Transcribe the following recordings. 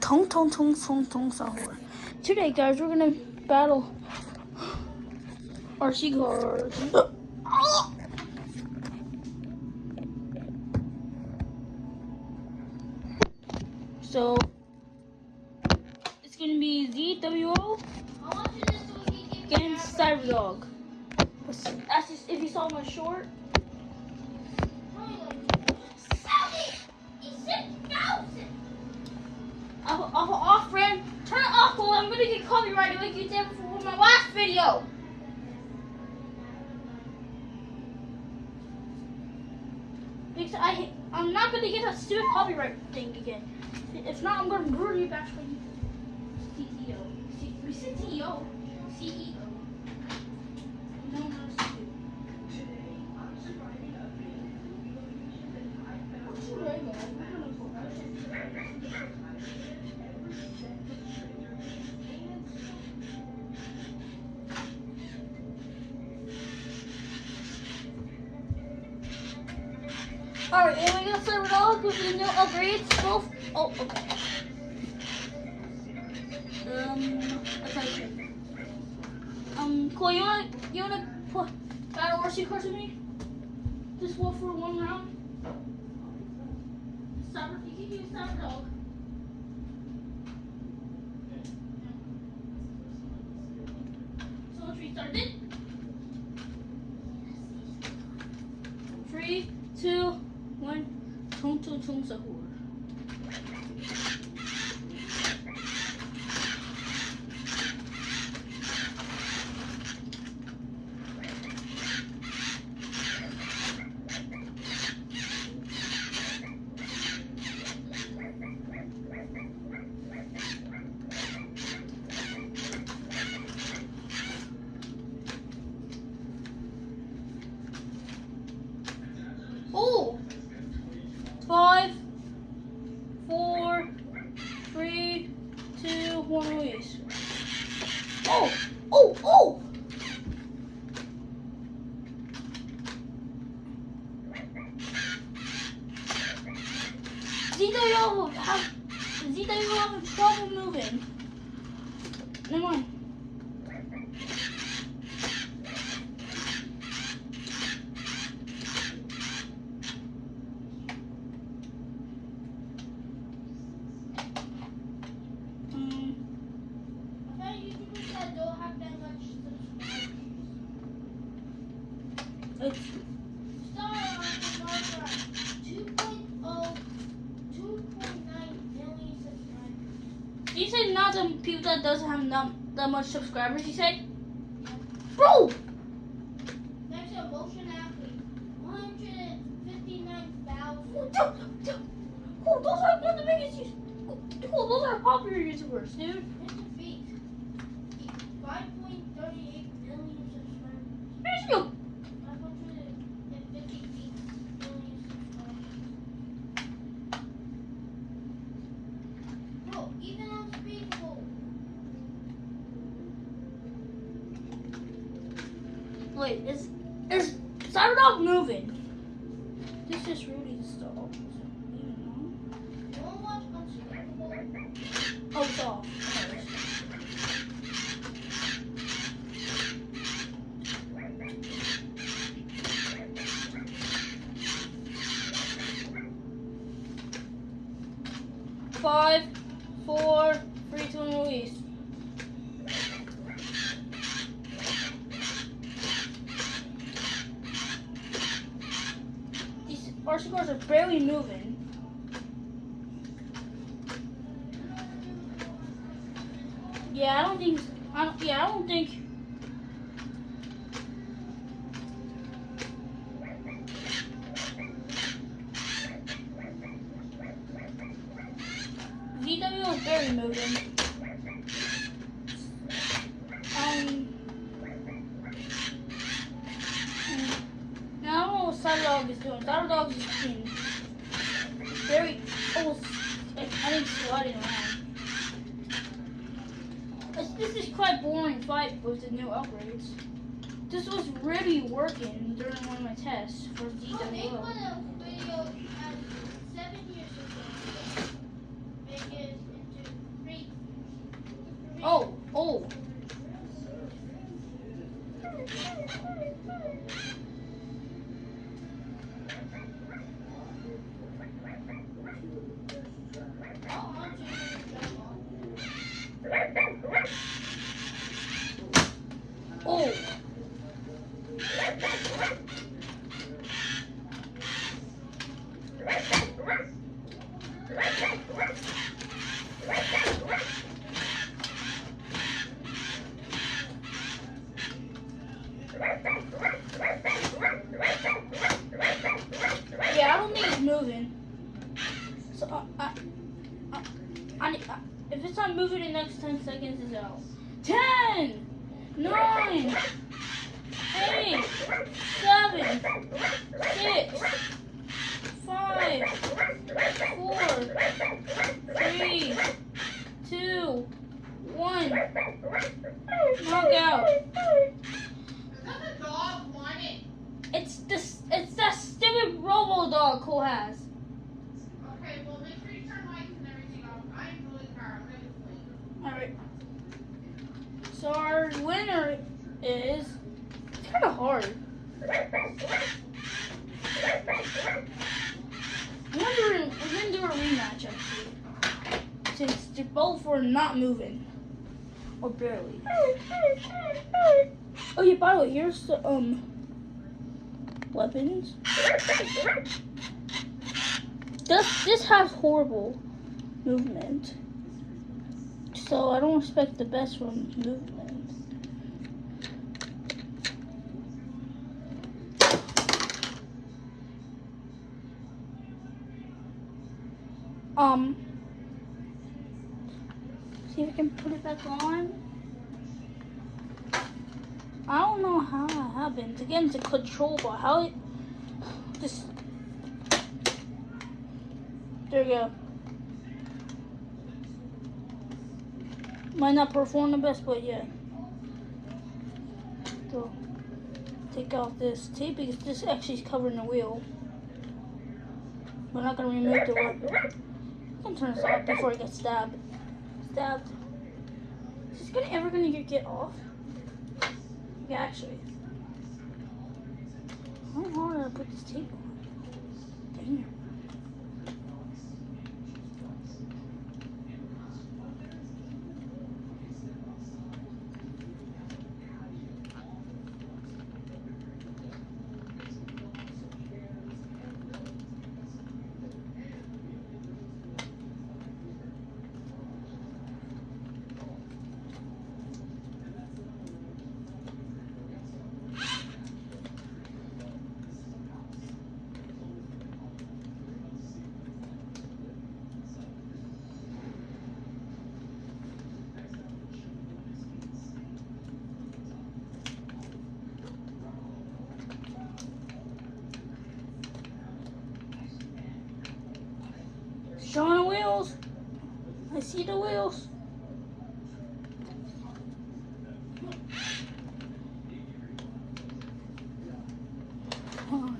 Tong tong tong tong tong software. Today, guys, we're gonna battle RC cars. So it's gonna be ZWO against ZWO. That's just if you saw my short. Off, friend. Turn it off, or I'm gonna get copyrighted like you did for my last video. Because I'm not gonna get that stupid copyright thing again. If not, I'm gonna ruin you back when CEO. We said CEO. CEO. No, no, CEO. Alright, and we got start it off with the new upgrades. Both. Oh, okay. Okay. Cool. You wanna put battle RC cars with me? Just one for one round. You can use Cyber Dog. So let's restart it. 3, 2, 1. Tung tung tung sahur. Oh! 5, 4, 3, 2, 1, release. Oh! Oh! Oh! ZWO have trouble moving. Never mind. It's 2.9 million subscribers. you said not the people that doesn't have that much subscribers. You said, Yeah. bro. Next to motion athlete, 159,000. Cool. Those are one of the biggest. Cool. Those are popular YouTubers, dude. It's a feat. 5.38 million subscribers. Here's you. 558 million subscribers. Bro, even unspeakable. Wait, is Cyber moving? This is really stalled. You wanna watch Unspeakable? Oh, it's off. 5, 4, 3, 2, 1, release. These RC cars are barely moving. Yeah, I don't think. ZWO is barely moving. Now I don't know what ZWO is doing. ZWO is being very I think sliding around. This is quite boring fight with the new upgrades. This was really working during one of my tests for They ZWO. put a video at 7 years ago. Make it into Oh, oh. Oh. Yeah, I don't think it's moving. So, if it's not moving in the next 10 seconds, it's out. 10, 9, 8, 7, 6, 5, 4, 3, 2, 1. Knockout. Does the dog want it? It's that stupid robo dog Cole has. Okay, well make sure you turn lights and everything off. I'm really tired. I'm ready to sleep. Alright. So our winner is, it's kind of hard. I'm gonna do a rematch actually, since they both were not moving, or barely. Oh yeah, by the way, here's the weapons. This has horrible movement, so I don't expect the best from movement. See if I can put it back on. I don't know how it happens. Again, it's a control bar. How it just, there you go. Might not perform the best, but yeah. So take off this tape because this actually is covering the wheel. We're not gonna remove the weapon. I can turn this off before I get stabbed. Is this ever gonna get off? Yeah, actually. How hard did I put this tape on? Dang it. Showing the wheels. I see the wheels. Hold on.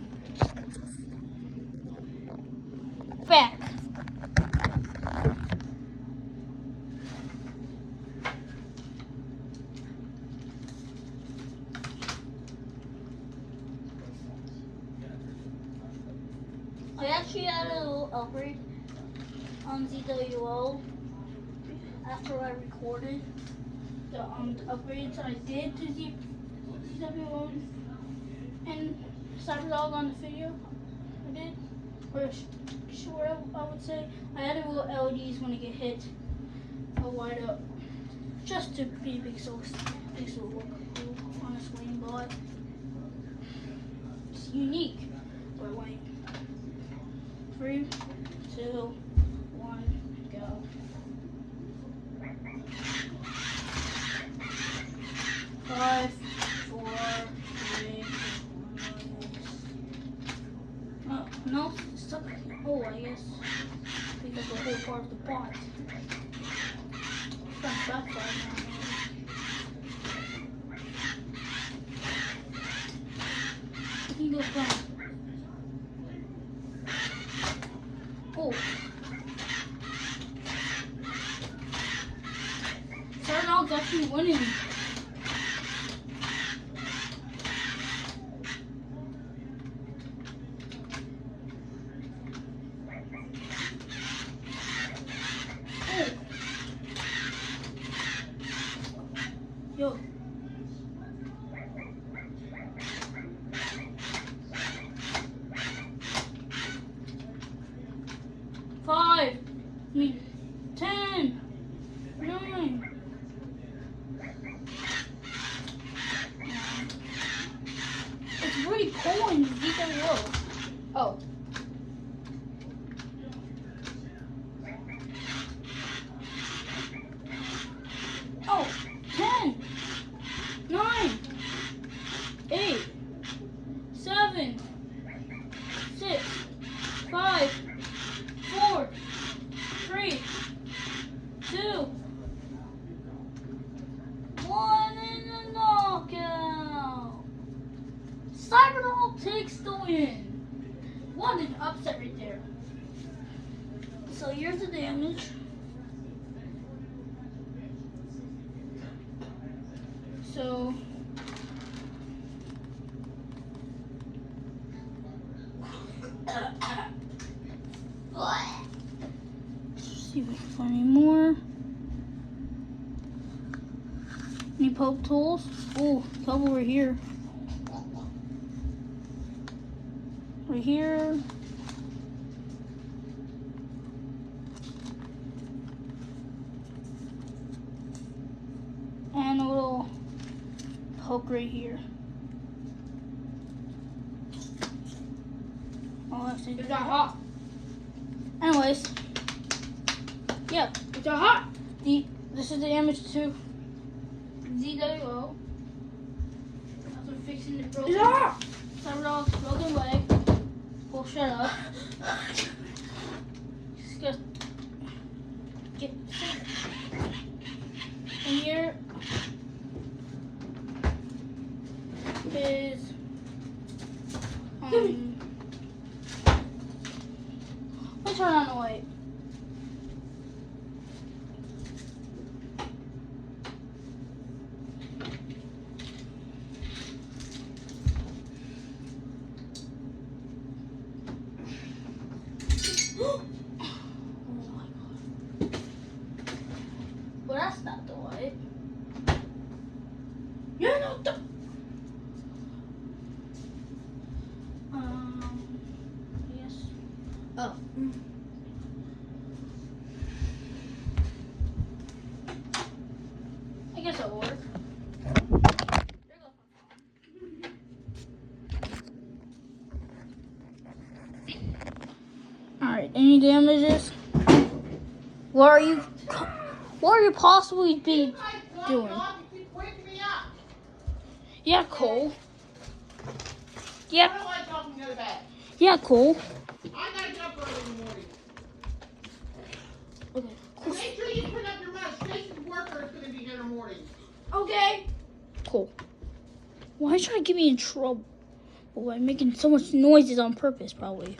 Back. I actually had a little upgrade on ZWO after I recorded the upgrades I did to ZWO and Cyberdog on the video I did, or short I would say. I added little LEDs when it get hit, light up, just to be big, so makes it look cool on a swing, but it's unique. But wait, 3, 2, 1, go. Five, 4, 3, 2, 1. Oh, no, it's stuck. Oh, I guess because the whole part of the pot. It's not backfire now. I can go front. Oh. Starting off dog's actually winning. Oh. Yo. Five. 10. 9. It's really cold in ZWO. Oh. Oh. 10. 9. 8. 7. 6. 5. 4. 3. 2. 1 and a knockout. Cyberdog takes the win. What an upset right there. So here's the damage. So let's see if we can find any more. Any poke tools? Oh, a couple right here. Right here. And a little poke right here. Oh, that's Is that hot? Anyways, yeah, Is that hot? this is the damage to ZWO. After fixing the broken, Is that hot? Cyberdog's broken leg. Well, shut up. Just gotta get. And here is let's turn on the light. Oh my god. Well, that's not the light. Yeah, no, Yes. Oh. I guess it'll work. Alright, any damages? What are you possibly be doing? Yeah, Cole. Yeah, I don't like talking to the bed. yeah, Cole. I gotta get up early in the morning. Okay. And make sure you put up your mouth. Stacy's worker is gonna be here in the morning. Okay. Cool. Why are you trying to get me in trouble? By making so much noises on purpose, probably.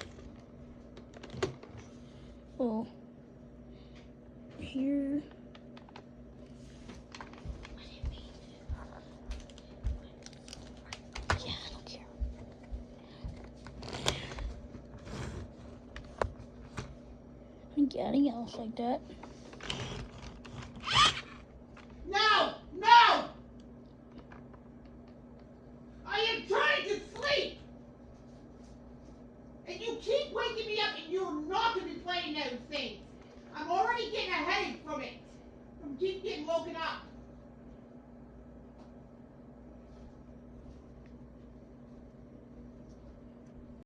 Oh. Here. Yeah, I don't care. Anything else like that? No! No! I am trying to sleep! And you keep waking me up and you're not gonna be playing those things. I'm already getting a headache from it. From keep getting woken up.